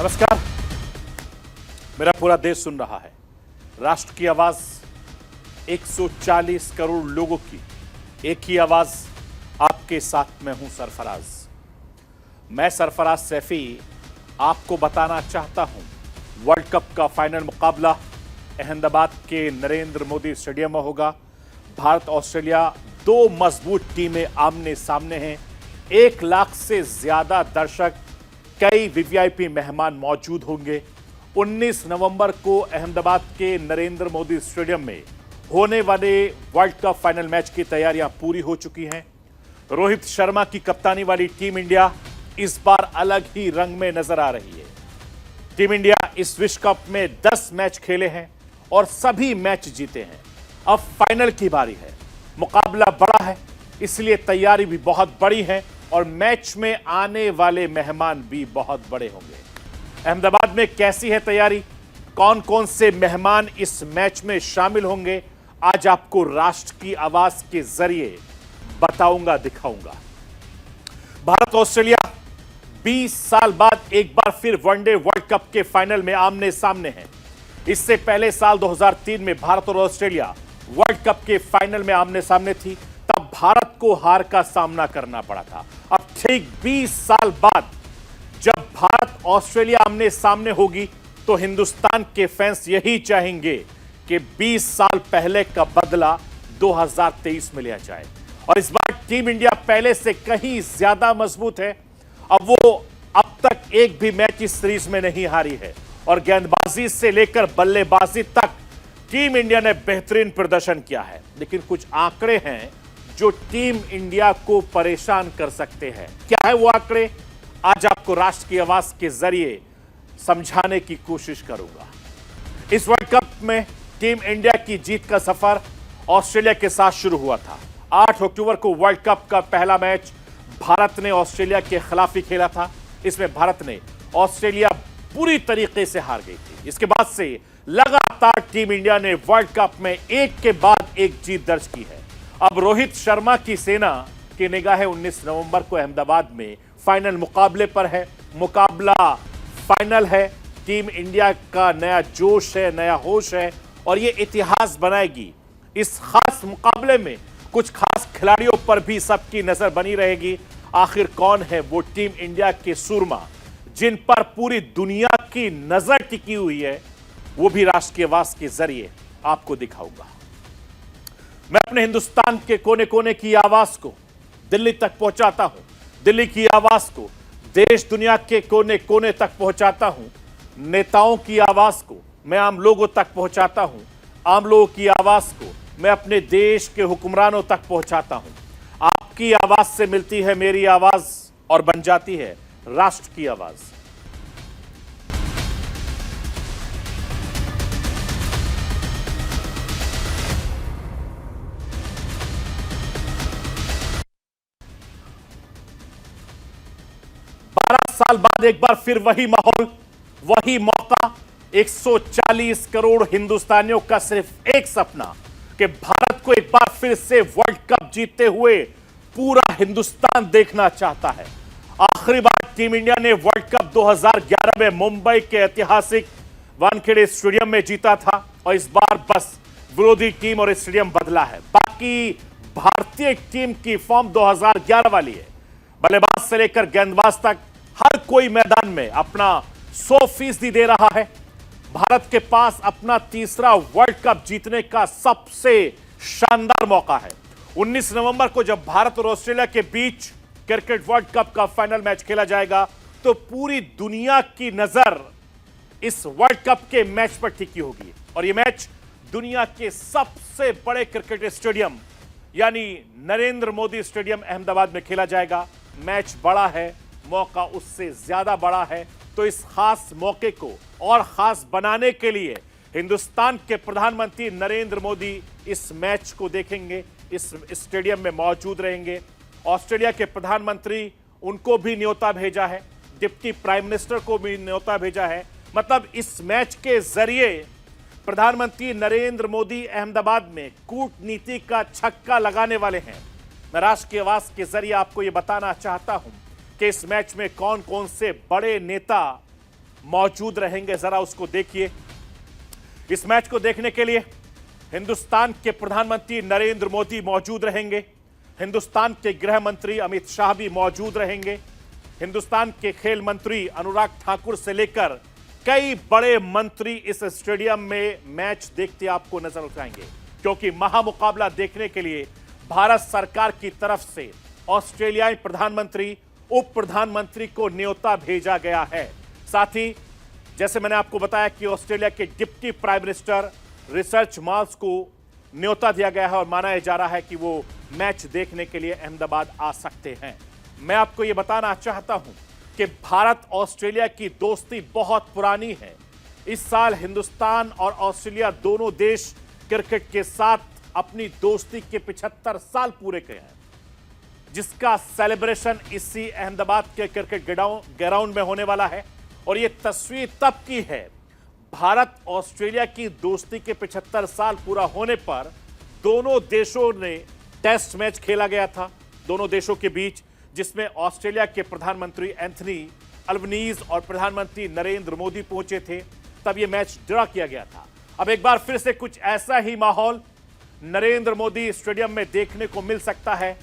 नमस्कार। मेरा पूरा देश सुन रहा है। राष्ट्र की आवाज 140 करोड़ लोगों की एक ही आवाज, आपके साथ मैं हूं सरफराज। मैं सरफराज सैफी आपको बताना चाहता हूं, वर्ल्ड कप का फाइनल मुकाबला अहमदाबाद के नरेंद्र मोदी स्टेडियम में होगा। भारत ऑस्ट्रेलिया, दो मजबूत टीमें आमने सामने हैं। 1 लाख से ज्यादा दर्शक, कई वीवीआईपी मेहमान मौजूद होंगे। 19 नवंबर को अहमदाबाद के नरेंद्र मोदी स्टेडियम में होने वाले वर्ल्ड कप फाइनल मैच की तैयारियां पूरी हो चुकी हैं। रोहित शर्मा की कप्तानी वाली टीम इंडिया इस बार अलग ही रंग में नजर आ रही है। टीम इंडिया इस विश्व कप में 10 मैच खेले हैं और सभी मैच जीते हैं। अब फाइनल की बारी है। मुकाबला बड़ा है, इसलिए तैयारी भी बहुत बड़ी है और मैच में आने वाले मेहमान भी बहुत बड़े होंगे। अहमदाबाद में कैसी है तैयारी, कौन कौन से मेहमान इस मैच में शामिल होंगे, आज आपको राष्ट्र की आवाज के जरिए बताऊंगा, दिखाऊंगा। भारत ऑस्ट्रेलिया 20 साल बाद एक बार फिर वनडे वर्ल्ड कप के फाइनल में आमने सामने हैं। इससे पहले साल 2003 में भारत और ऑस्ट्रेलिया वर्ल्ड कप के फाइनल में आमने सामने थी, तब भारत को हार का सामना करना पड़ा था। अब ठीक 20 साल बाद जब भारत ऑस्ट्रेलिया आमने सामने होगी तो हिंदुस्तान के फैंस यही चाहेंगे कि 20 साल पहले का बदला 2023 में लिया जाए। और इस बार टीम इंडिया पहले से कहीं ज्यादा मजबूत है। अब तक एक भी मैच इस सीरीज में नहीं हारी है और गेंदबाजी से लेकर बल्लेबाजी तक टीम इंडिया ने बेहतरीन प्रदर्शन किया है। लेकिन कुछ आंकड़े हैं जो टीम इंडिया को परेशान कर सकते हैं। क्या है वो आंकड़े, आज आपको राष्ट्र की आवाज के जरिए समझाने की कोशिश करूंगा। इस वर्ल्ड कप में टीम इंडिया की जीत का सफर ऑस्ट्रेलिया के साथ शुरू हुआ था। 8 अक्टूबर को वर्ल्ड कप का पहला मैच भारत ने ऑस्ट्रेलिया के खिलाफ ही खेला था। इसमें भारत ने ऑस्ट्रेलिया पूरी तरीके से हार गई थी। इसके बाद से लगातार टीम इंडिया ने वर्ल्ड कप में एक के बाद एक जीत दर्ज की है। अब रोहित शर्मा की सेना की निगाहें 19 नवंबर को अहमदाबाद में फाइनल मुकाबले पर है। मुकाबला फाइनल है। टीम इंडिया का नया जोश है, नया होश है और यह इतिहास बनाएगी। इस खास मुकाबले में कुछ खास खिलाड़ियों पर भी सबकी नजर बनी रहेगी। आखिर कौन है वो टीम इंडिया के सूरमा जिन पर पूरी दुनिया की नजर टिकी हुई है, वो भी राष्ट्र की आवाज के जरिए आपको दिखाऊंगा। मैं अपने हिंदुस्तान के कोने कोने की आवाज को दिल्ली तक पहुंचाता हूं। दिल्ली की आवाज को देश दुनिया के कोने कोने तक पहुंचाता हूं। नेताओं की आवाज को मैं आम लोगों तक पहुंचाता हूं। आम लोगों की आवाज को मैं अपने देश के हुक्मरानों तक पहुंचाता हूं। आपकी आवाज से मिलती है मेरी आवाज और बन जाती है राष्ट्र की आवाज। साल बाद एक बार फिर वही माहौल, वही मौका। 140 करोड़ हिंदुस्तानियों का सिर्फ एक सपना कि भारत को एक बार फिर से वर्ल्ड कप जीतते हुए पूरा हिंदुस्तान देखना चाहता है। आखिरी बार टीम इंडिया ने वर्ल्ड कप 2011 में मुंबई के ऐतिहासिक वानखेड़े स्टेडियम में जीता था और इस बार बस विरोधी टीम और स्टेडियम बदला है। बाकी भारतीय टीम की फॉर्म 2011 वाली है। बल्लेबाज से लेकर गेंदबाज तक हर कोई मैदान में अपना 100% दे रहा है। भारत के पास अपना तीसरा वर्ल्ड कप जीतने का सबसे शानदार मौका है। 19 नवंबर को जब भारत और ऑस्ट्रेलिया के बीच क्रिकेट वर्ल्ड कप का फाइनल मैच खेला जाएगा तो पूरी दुनिया की नजर इस वर्ल्ड कप के मैच पर टिकी होगी और यह मैच दुनिया के सबसे बड़े क्रिकेट स्टेडियम यानी नरेंद्र मोदी स्टेडियम अहमदाबाद में खेला जाएगा। मैच बड़ा है, मौका उससे ज्यादा बड़ा है। तो इस खास मौके को और खास बनाने के लिए हिंदुस्तान के प्रधानमंत्री नरेंद्र मोदी इस मैच को देखेंगे, इस स्टेडियम में मौजूद रहेंगे। ऑस्ट्रेलिया के प्रधानमंत्री, उनको भी न्योता भेजा है, डिप्टी प्राइम मिनिस्टर को भी न्योता भेजा है। मतलब इस मैच के जरिए प्रधानमंत्री नरेंद्र मोदी अहमदाबाद में कूटनीति का छक्का लगाने वाले हैं। मैं राष्ट्र की आवाज के जरिए आपको यह बताना चाहता हूं कि इस मैच में कौन कौन से बड़े नेता मौजूद रहेंगे, जरा उसको देखिए। इस मैच को देखने के लिए हिंदुस्तान के प्रधानमंत्री नरेंद्र मोदी मौजूद रहेंगे, हिंदुस्तान के गृह मंत्री अमित शाह भी मौजूद रहेंगे, हिंदुस्तान के खेल मंत्री अनुराग ठाकुर से लेकर कई बड़े मंत्री इस स्टेडियम में मैच देखते आपको नजर आएंगे, क्योंकि महामुकाबला देखने के लिए भारत सरकार की तरफ से ऑस्ट्रेलियाई प्रधानमंत्री, उप प्रधानमंत्री को न्योता भेजा गया है। साथ ही जैसे मैंने आपको बताया कि ऑस्ट्रेलिया के deputy prime minister Richard Marsh को न्योता दिया गया है और माना जा रहा है कि वो मैच देखने के लिए अहमदाबाद आ सकते हैं। मैं आपको यह बताना चाहता हूं कि भारत ऑस्ट्रेलिया की दोस्ती बहुत पुरानी है। इस साल हिंदुस्तान और ऑस्ट्रेलिया दोनों देश क्रिकेट के साथ अपनी दोस्ती के 75 साल पूरे किए हैं, जिसका सेलिब्रेशन इसी अहमदाबाद के क्रिकेट ग्राउंड में होने वाला है। और यह तस्वीर तब की है, भारत ऑस्ट्रेलिया की दोस्ती के 75 साल पूरा होने पर दोनों देशों ने टेस्ट मैच खेला गया था दोनों देशों के बीच, जिसमें ऑस्ट्रेलिया के प्रधानमंत्री एंथनी अल्बनीज और प्रधानमंत्री नरेंद्र मोदी पहुंचे थे। तब यह मैच ड्रॉ किया गया था। अब एक बार फिर से कुछ ऐसा ही माहौल नरेंद्र मोदी स्टेडियम में देखने को मिल सकता है।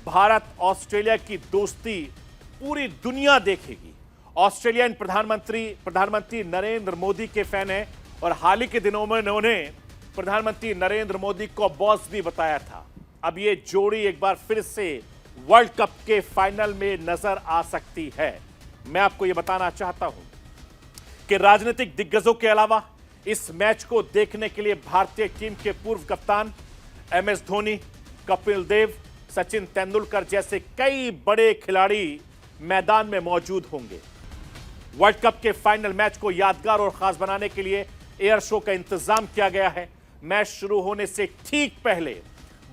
भारत ऑस्ट्रेलिया की दोस्ती पूरी दुनिया देखेगी। ऑस्ट्रेलियन प्रधानमंत्री नरेंद्र मोदी के फैन हैं और हाल ही के दिनों में उन्होंने प्रधानमंत्री नरेंद्र मोदी को बॉस भी बताया था। अब ये जोड़ी एक बार फिर से वर्ल्ड कप के फाइनल में नजर आ सकती है। मैं आपको यह बताना चाहता हूं कि राजनीतिक दिग्गजों के अलावा इस मैच को देखने के लिए भारतीय टीम के पूर्व कप्तान MS धोनी, कपिल देव, सचिन तेंदुलकर जैसे कई बड़े खिलाड़ी मैदान में मौजूद होंगे। वर्ल्ड कप के फाइनल मैच को यादगार और खास बनाने के लिए एयर शो का इंतजाम किया गया है। मैच शुरू होने से ठीक पहले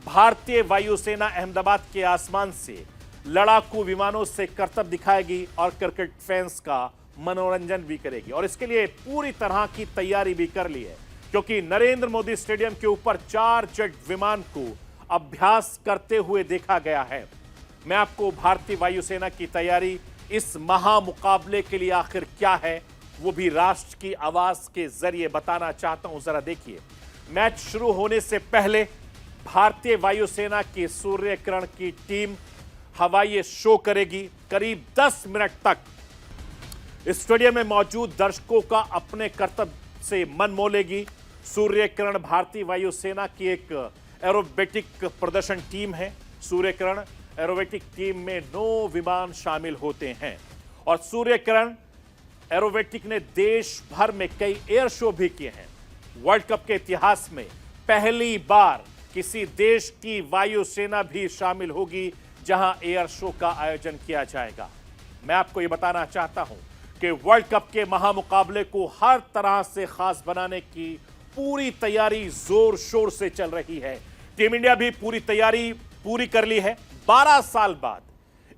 भारतीय वायुसेना अहमदाबाद के आसमान से लड़ाकू विमानों से करतब दिखाएगी और क्रिकेट फैंस का मनोरंजन भी करेगी। और इसके लिए पूरी तरह की तैयारी भी कर ली है, क्योंकि नरेंद्र मोदी स्टेडियम के ऊपर 4 जेट विमान को अभ्यास करते हुए देखा गया है। मैं आपको भारतीय वायुसेना की तैयारी इस महामुकाबले के लिए आखिर क्या है, वो भी राष्ट्र की आवाज के जरिए बताना चाहता हूं। जरा देखिए, मैच शुरू होने से पहले भारतीय वायुसेना की सूर्य किरण की टीम हवाई शो करेगी। करीब 10 मिनट तक स्टेडियम में मौजूद दर्शकों का अपने कर्तव्य से मन मोलेगी। सूर्य किरण भारतीय वायुसेना की एक एरोबेटिक प्रदर्शन टीम है। सूर्य किरण एरोबेटिक टीम में 9 विमान शामिल होते हैं और सूर्य किरण एरोबेटिक ने देश भर में कई एयर शो भी किए हैं। वर्ल्ड कप के इतिहास में पहली बार किसी देश की वायुसेना भी शामिल होगी जहां एयर शो का आयोजन किया जाएगा। मैं आपको यह बताना चाहता हूं कि वर्ल्ड कप के महामुकाबले को हर तरह से खास बनाने की पूरी तैयारी जोर शोर से चल रही है। टीम इंडिया भी पूरी तैयारी पूरी कर ली है। 12 साल बाद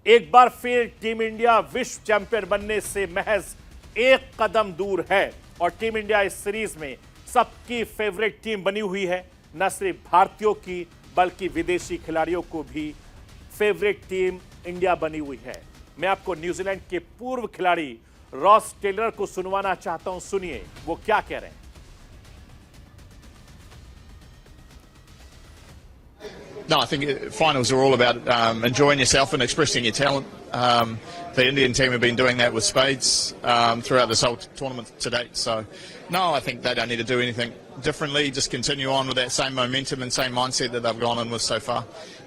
एक बार फिर टीम इंडिया विश्व चैंपियन बनने से महज एक कदम दूर है और टीम इंडिया इस सीरीज में सबकी फेवरेट टीम बनी हुई है। न सिर्फ भारतीयों की बल्कि विदेशी खिलाड़ियों को भी फेवरेट टीम इंडिया बनी हुई है। मैं आपको न्यूजीलैंड के पूर्व खिलाड़ी रॉस टेलर को सुनवाना चाहता हूं, सुनिए वो क्या कह रहे हैं। No, I think finals are all about enjoying yourself and expressing your talent. The Indian team have been doing that with spades throughout this whole tournament to date. So, no, I think they don't need to do anything differently. Just continue on with that same momentum and same mindset that they've gone in with so far.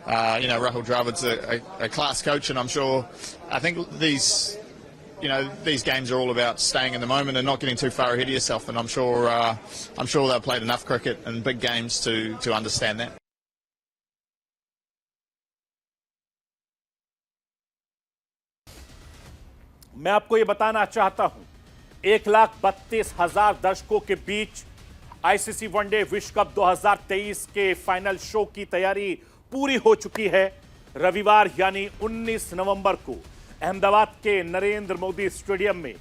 Rahul Dravid's a class coach, and I think these games are all about staying in the moment and not getting too far ahead of yourself. And I'm sure they've played enough cricket and big games to understand that. मैं आपको यह बताना चाहता हूं, 1,32,000 दर्शकों के बीच ICC one day विश्व cup 2023 के फाइनल शो की तैयारी पूरी हो चुकी है। रविवार यानी 19 नवंबर को अहमदाबाद के नरेंद्र मोदी स्टेडियम में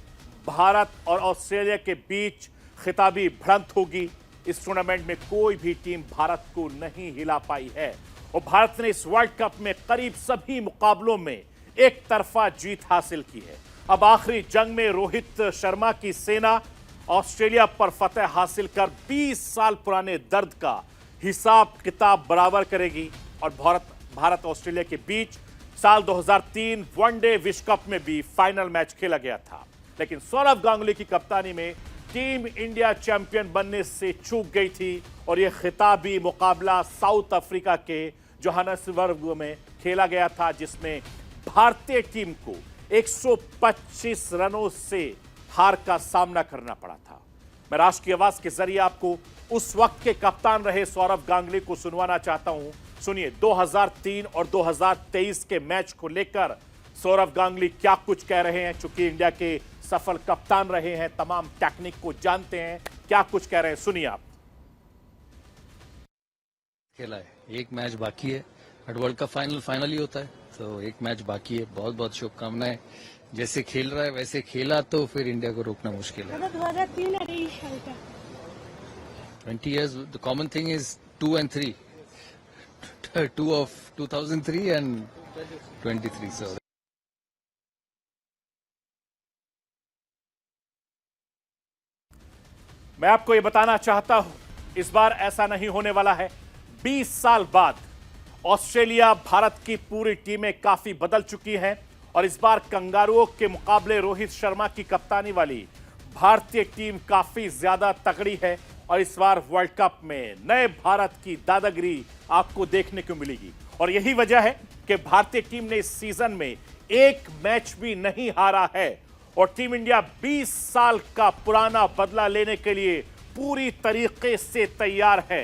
भारत और ऑस्ट्रेलिया के बीच खिताबी भिड़ंत होगी। इस टूर्नामेंट में कोई भी टीम भारत को नहीं हिला पाई है और भारत ने इस वर्ल्ड कप में करीब सभी मुकाबलों में एक तरफा जीत हासिल की है। अब आखिरी जंग में रोहित शर्मा की सेना ऑस्ट्रेलिया पर फतेह हासिल कर 20 साल पुराने दर्द का हिसाब किताब बराबर करेगी। और भारत ऑस्ट्रेलिया के बीच साल 2003 वनडे विश्व कप में भी फाइनल मैच खेला गया था, लेकिन सौरव गांगुली की कप्तानी में टीम इंडिया चैंपियन बनने से चूक गई थी और यह खिताबी मुकाबला साउथ अफ्रीका के जोहान्सबर्ग में खेला गया था, जिसमें भारतीय टीम को 125 रनों से हार का सामना करना पड़ा था। मैं राष्ट्र की आवाज के जरिए आपको उस वक्त के कप्तान रहे सौरव गांगुली को सुनवाना चाहता हूं। सुनिए 2003 और 2023 के मैच को लेकर सौरव गांगुली क्या कुछ कह रहे हैं। चूंकि इंडिया के सफल कप्तान रहे हैं, तमाम टेक्निक को जानते हैं, क्या कुछ कह रहे हैं सुनिए आप। खेला है, एक मैच बाकी है, बट वर्ल्ड कप फाइनल ही होता है, तो एक मैच बाकी है। बहुत बहुत शुभकामनाएं। जैसे खेल रहा है वैसे खेला तो फिर इंडिया को रोकना मुश्किल है। 2003 है 20 years, the common thing is 2 and 3. 2 of 2003 and 23. So मैं आपको यह बताना चाहता हूं, इस बार ऐसा नहीं होने वाला है। 20 साल बाद ऑस्ट्रेलिया भारत की पूरी टीमें काफी बदल चुकी हैं और इस बार कंगारुओं के मुकाबले रोहित शर्मा की कप्तानी वाली भारतीय टीम काफी ज्यादा तगड़ी है और इस बार वर्ल्ड कप में नए भारत की दादागिरी आपको देखने को मिलेगी। और यही वजह है कि भारतीय टीम ने इस सीजन में एक मैच भी नहीं हारा है और टीम इंडिया 20 साल का पुराना बदला लेने के लिए पूरी तरीके से तैयार है।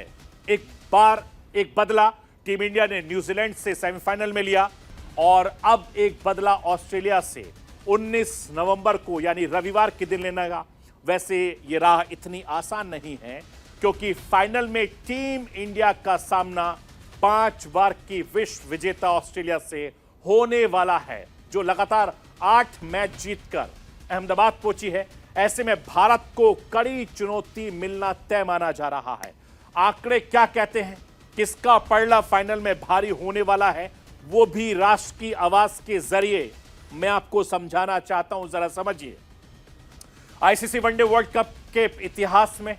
एक बदला टीम इंडिया ने न्यूजीलैंड से सेमीफाइनल में लिया और अब एक बदला ऑस्ट्रेलिया से 19 नवंबर को यानी रविवार के दिन लेना का। वैसे ये राह इतनी आसान नहीं है क्योंकि फाइनल में टीम इंडिया का सामना 5 बार की विश्व विजेता ऑस्ट्रेलिया से होने वाला है, जो लगातार 8 मैच जीतकर अहमदाबाद पहुंची है। ऐसे में भारत को कड़ी चुनौती मिलना तय माना जा रहा है। आंकड़े क्या कहते हैं, किसका पलड़ा फाइनल में भारी होने वाला है, वो भी राष्ट्र की आवाज के जरिए मैं आपको समझाना चाहता हूं, जरा समझिए। आईसीसी वनडे वर्ल्ड कप के इतिहास में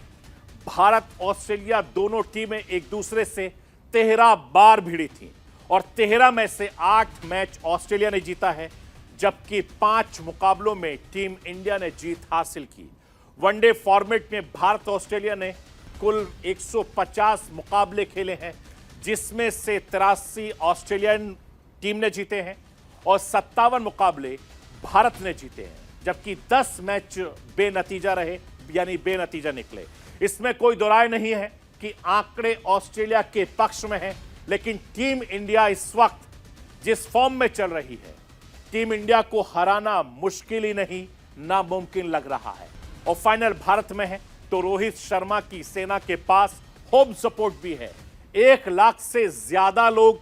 भारत ऑस्ट्रेलिया दोनों टीमें एक दूसरे से 13 बार भिड़ी थी और 13 में से 8 मैच ऑस्ट्रेलिया ने जीता है, जबकि 5 मुकाबलों में टीम इंडिया ने जीत हासिल की। वनडे फॉर्मेट में भारत ऑस्ट्रेलिया ने कुल 150 मुकाबले खेले हैं, जिसमें से 83 ऑस्ट्रेलियन टीम ने जीते हैं और 57 मुकाबले भारत ने जीते हैं, जबकि 10 मैच बेनतीजा रहे यानी बेनतीजा निकले। इसमें कोई दो राय नहीं है कि आंकड़े ऑस्ट्रेलिया के पक्ष में हैं, लेकिन टीम इंडिया इस वक्त जिस फॉर्म में चल रही है, टीम इंडिया को हराना मुश्किल ही नहीं नामुमकिन लग रहा है। और फाइनल भारत में है तो रोहित शर्मा की सेना के पास होम सपोर्ट भी है। 1 लाख से ज्यादा लोग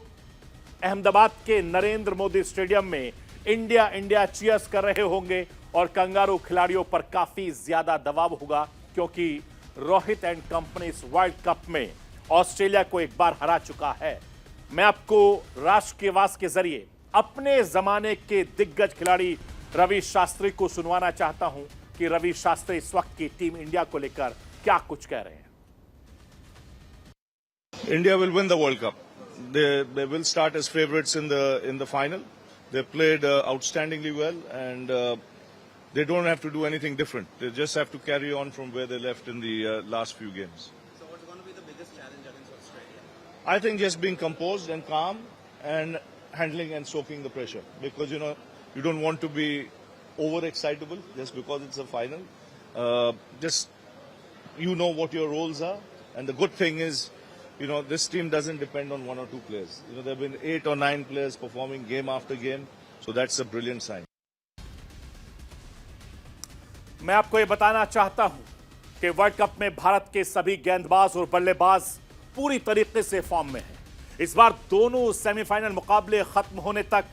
अहमदाबाद के नरेंद्र मोदी स्टेडियम में इंडिया इंडिया चीयर्स कर रहे होंगे और कंगारू खिलाड़ियों पर काफी ज्यादा दबाव होगा, क्योंकि रोहित एंड कंपनी इस वर्ल्ड कप में ऑस्ट्रेलिया को एक बार हरा चुका है। मैं आपको राष्ट्र की आवाज के जरिए अपने जमाने के दिग्गज खिलाड़ी रवि शास्त्री को सुनवाना चाहता हूं कि रवि शास्त्री इस वक्त की टीम इंडिया को लेकर क्या कुछ कह रहे हैं। India will win the World Cup. They will start as favourites in the final. They played outstandingly well, and they don't have to do anything different. They just have to carry on from where they left in the last few games. So what's going to be the biggest challenge against Australia? I think just being composed and calm and handling and soaking the pressure, because you don't want to be overexcitable just because it's a final. Just what your roles are, and the good thing is, this team doesn't depend on 1 or 2 players. There have been 8 or 9 players performing game after game, so that's a brilliant sign. मैं आपको यह बताना चाहता हूं कि world cup में भारत के सभी गेंदबाज और बल्लेबाज पूरी तरीके से फॉर्म में हैं। इस बार दोनों सेमीफाइनल मुकाबले खत्म होने तक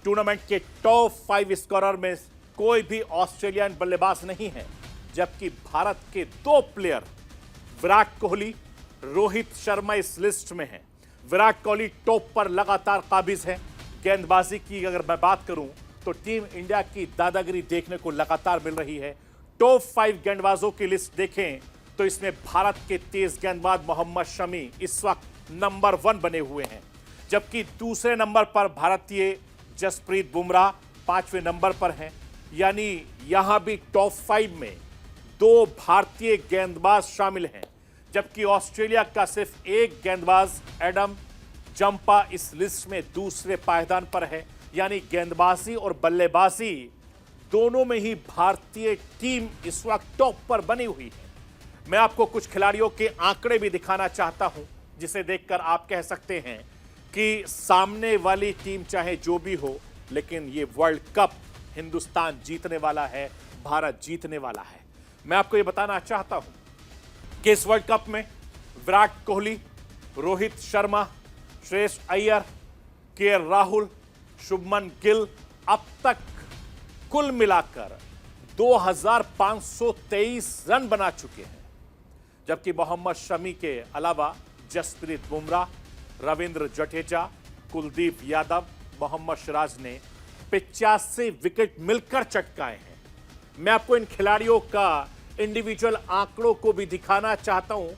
टूर्नामेंट के टॉप 5 स्कोरर में कोई भी ऑस्ट्रेलियन बल्लेबाज नहीं है, जबकि भारत के 2 प्लेयर विराट कोहली, रोहित शर्मा इस लिस्ट में हैं। विराट कोहली टॉप पर लगातार काबिज है। गेंदबाजी की अगर मैं बात करूं तो टीम इंडिया की दादागिरी देखने को लगातार मिल रही है। टॉप 5 गेंदबाजों की लिस्ट देखें तो इसमें भारत के तेज गेंदबाज मोहम्मद शमी इस वक्त नंबर 1 बने हुए हैं, जबकि दूसरे नंबर पर भारतीय जसप्रीत बुमराह 5वें नंबर पर हैं। यानी यहां भी टॉप 5 में 2 भारतीय गेंदबाज शामिल हैं, जबकि ऑस्ट्रेलिया का सिर्फ एक गेंदबाज एडम जंपा इस लिस्ट में दूसरे पायदान पर है। यानी गेंदबाजी और बल्लेबाजी दोनों में ही भारतीय टीम इस वक्त टॉप पर बनी हुई है। मैं आपको कुछ खिलाड़ियों के आंकड़े भी दिखाना चाहता हूं, जिसे देखकर आप कह सकते हैं कि सामने वाली टीम चाहे जो भी हो, लेकिन ये वर्ल्ड कप हिंदुस्तान जीतने वाला है, भारत जीतने वाला है। मैं आपको ये बताना चाहता हूं कि इस वर्ल्ड कप में विराट कोहली, रोहित शर्मा, श्रेयस अय्यर, के राहुल, शुभमन गिल अब तक कुल मिलाकर 2523 रन बना चुके हैं, जबकि मोहम्मद शमी के अलावा जसप्रीत बुमराह, रविंद्र जडेजा, कुलदीप यादव, मोहम्मद सिराज ने 85 विकेट मिलकर चटकाए हैं। मैं आपको इन खिलाड़ियों का इंडिविजुअल आंकड़ों को भी दिखाना चाहता हूं।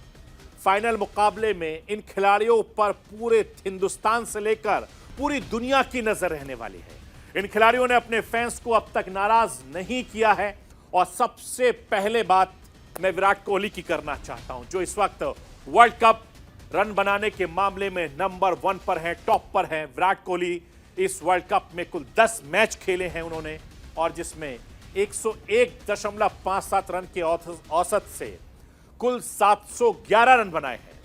फाइनल मुकाबले में इन खिलाड़ियों पर पूरे हिंदुस्तान से लेकर पूरी दुनिया की नजर रहने वाली है। इन खिलाड़ियों ने अपने फैंस को अब तक नाराज नहीं किया है। और सबसे पहले बात मैं विराट कोहली की करना चाहता हूं, जो इस वक्त वर्ल्ड कप रन बनाने के मामले में नंबर 1 पर हैं, टॉप पर हैं। विराट कोहली इस वर्ल्ड कप में कुल 10 मैच खेले हैं उन्होंने, और जिसमें 101.57 रन के औसत से कुल 711 रन बनाए हैं।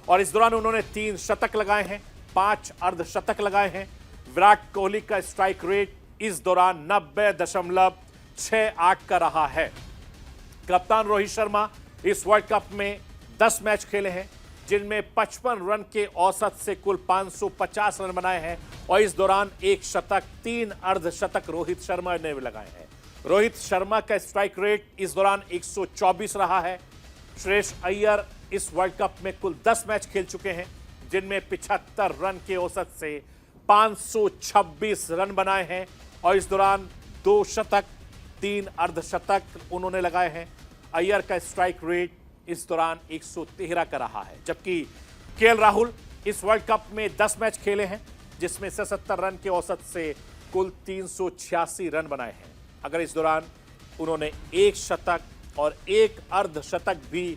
और इस दौरान उन्होंने 3 शतक लगाए हैं, 5 अर्धशतक लगाए हैं। विराट कोहली का स्ट्राइक रेट इस दौरान 90.68 का रहा है। कप्तान रोहित शर्मा इस वर्ल्ड कप में 10 मैच खेले हैं, जिनमें 55 रन के औसत से कुल 550 रन बनाए हैं। और इस दौरान 1 शतक, 3 अर्धशतक रोहित शर्मा ने लगाए हैं। रोहित शर्मा का स्ट्राइक रेट इस दौरान 124 रहा है। श्रेयस अय्यर इस वर्ल्ड कप में कुल 10 मैच खेल चुके हैं, जिनमें 75 रन के औसत से 526 रन बनाए हैं। और इस दौरान 2 शतक, 3 अर्धशतक उन्होंने लगाए हैं। अय्यर का स्ट्राइक रेट इस दौरान 113 का रहा है, जबकि के राहुल इस वर्ल्ड कप में 10 मैच खेले हैं, जिसमें 77 रन के औसत से कुल 386 रन बनाए हैं। अगर इस दौरान उन्होंने 1 शतक और 1 अर्धशतक भी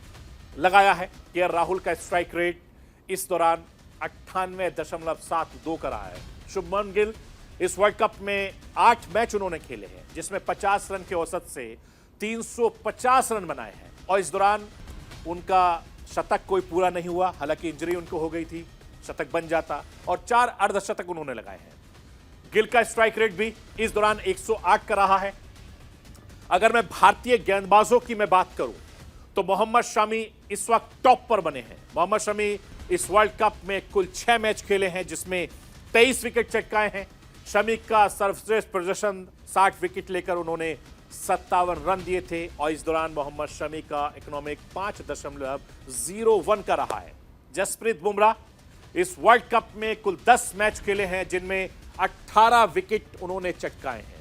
लगाया है। के राहुल का स्ट्राइक रेट इस दौरान 98.72 का रहा है। शुभमन गिल इस वर्ल्ड कप में 8 मैच उन्होंने खेले हैं, जिसमें 50 रन के औसत से 350 रन बनाए हैं। और इस दौरान उनका शतक कोई पूरा नहीं हुआ, हालांकि इंजरी उनको हो गई थी, शतक बन जाता। और 4 अर्धशतक उन्होंने लगाए हैं। गिल का स्ट्राइक रेट भी इस दौरान 108 का रहा है। अगर मैं भारतीय गेंदबाजों की मैं बात करूं तो मोहम्मद शमी इस वक्त टॉप पर बने हैं। मोहम्मद शमी इस वर्ल्ड कप में कुल 6 मैच खेले हैं, जिसमें 23 विकेट चटकाए हैं। शमी का सर्वश्रेष्ठ प्रदर्शन 60 विकेट लेकर उन्होंने 57 रन दिए थे। और इस दौरान मोहम्मद शमी का इकोनॉमिक 5.01 का रहा है। जसप्रीत बुमराह इस वर्ल्ड कप में कुल 10 मैच खेले हैं, जिनमें 18 विकेट उन्होंने चटकाए हैं।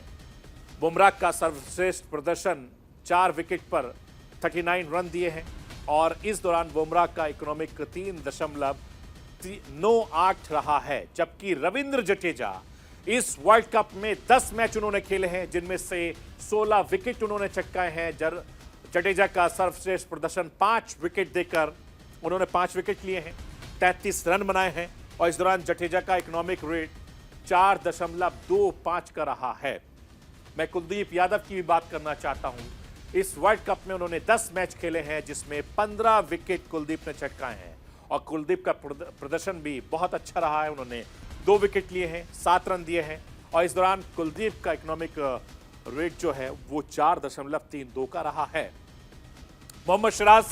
बुमराह का सर्वश्रेष्ठ प्रदर्शन 4 विकेट पर 39 रन दिए हैं। और इस दौरान बुमराह का इकोनॉमिक 3.98 रहा है, जबकि रविंद्र जडेजा इस वर्ल्ड कप में 10 मैच उन्होंने खेले हैं, जिनमें से 16 विकेट उन्होंने चटकाए हैं। जडेजा का सर्वश्रेष्ठ प्रदर्शन 5 विकेट देकर उन्होंने 5 विकेट लिए हैं, 33 रन बनाए हैं। और इस दौरान जडेजा का इकोनॉमिक रेट 4.25 का रहा है। मैं कुलदीप यादव की भी बात करना चाहता हूं। इस वर्ल्ड कप में उन्होंने 10 मैच खेले हैं, जिसमें 15 विकेट कुलदीप ने चटकाए हैं। और कुलदीप का प्रदर्शन भी बहुत अच्छा रहा है। उन्होंने 2 विकेट लिए हैं, 7 रन दिए हैं। और इस दौरान कुलदीप का इकोनॉमिक रेट जो है वो 4.32 का रहा है। मोहम्मद सिराज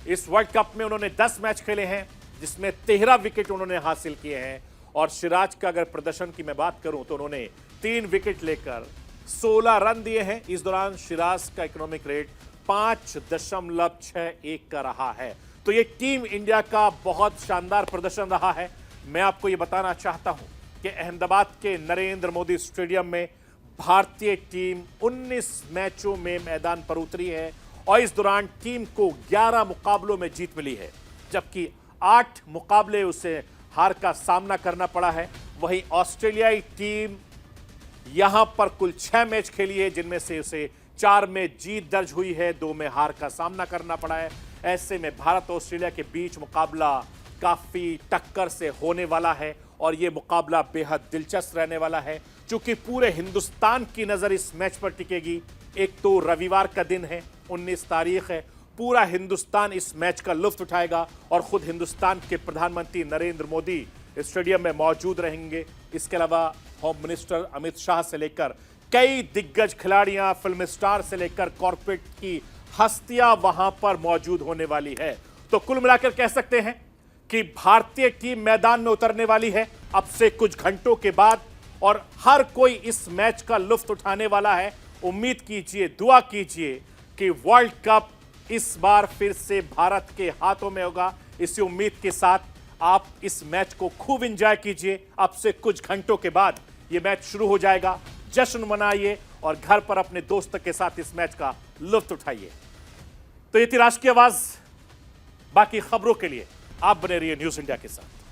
इस वर्ल्ड कप में उन्होंने 10 मैच खेले हैं, जिसमें 13 विकेट उन्होंने हासिल किए हैं। और सिराज का अगर प्रदर्शन की मैं बात करूं तो उन्होंने 3 विकेट लेकर 16 रन दिए हैं। इस दौरान सिराज का इकोनॉमिक रेट 5.61 का रहा है। तो ये टीम इंडिया का बहुत शानदार प्रदर्शन रहा है। मैं आपको ये बताना चाहता हूं कि अहमदाबाद के नरेंद्र मोदी स्टेडियम में भारतीय टीम 19 मैचों में मैदान पर उतरी है और इस दौरान टीम को 11 मुकाबलों में जीत मिली है, जबकि 8 मुकाबले उसे हार का सामना करना पड़ा है। वहीं ऑस्ट्रेलियाई टीम यहां पर कुल 6 मैच खेली है, जिनमें से उसे 4 में जीत दर्ज हुई है, 2 में हार का सामना करना पड़ा है। ऐसे में भारत और ऑस्ट्रेलिया के बीच मुकाबला काफी टक्कर से होने वाला है और यह मुकाबला बेहद दिलचस्प रहने वाला है, क्योंकि पूरे हिंदुस्तान की नजर इस मैच पर टिकेगी। एक तो रविवार का दिन है, 19 तारीख है, पूरा हिंदुस्तान इस मैच का लुत्फ उठाएगा और खुद हिंदुस्तान के प्रधानमंत्री नरेंद्र मोदी स्टेडियम में मौजूद रहेंगे। इसके अलावा होम मिनिस्टर अमित शाह से लेकर कई दिग्गज खिलाड़ियां, फिल्म स्टार से लेकर कॉर्पोरेट की हस्तियां वहां पर मौजूद होने वाली है। तो कुल मिलाकर कह सकते हैं कि भारतीय टीम मैदान में उतरने वाली है अब से कुछ घंटों के बाद और हर कोई इस मैच का लुत्फ उठाने वाला है। उम्मीद कीजिए, दुआ कीजिए कि वर्ल्ड कप इस बार फिर से भारत के हाथों में होगा। इसी उम्मीद के साथ आप इस मैच को खूब एंजॉय कीजिए। अब से कुछ घंटों के बाद यह मैच शुरू हो जाएगा। जश्न मनाइए और घर पर अपने दोस्त के साथ इस मैच का लुत्फ उठाइए। तो ये थी राष्ट्रीय आवाज। बाकी खबरों के लिए आप बने रहिए न्यूज़ इंडिया के साथ।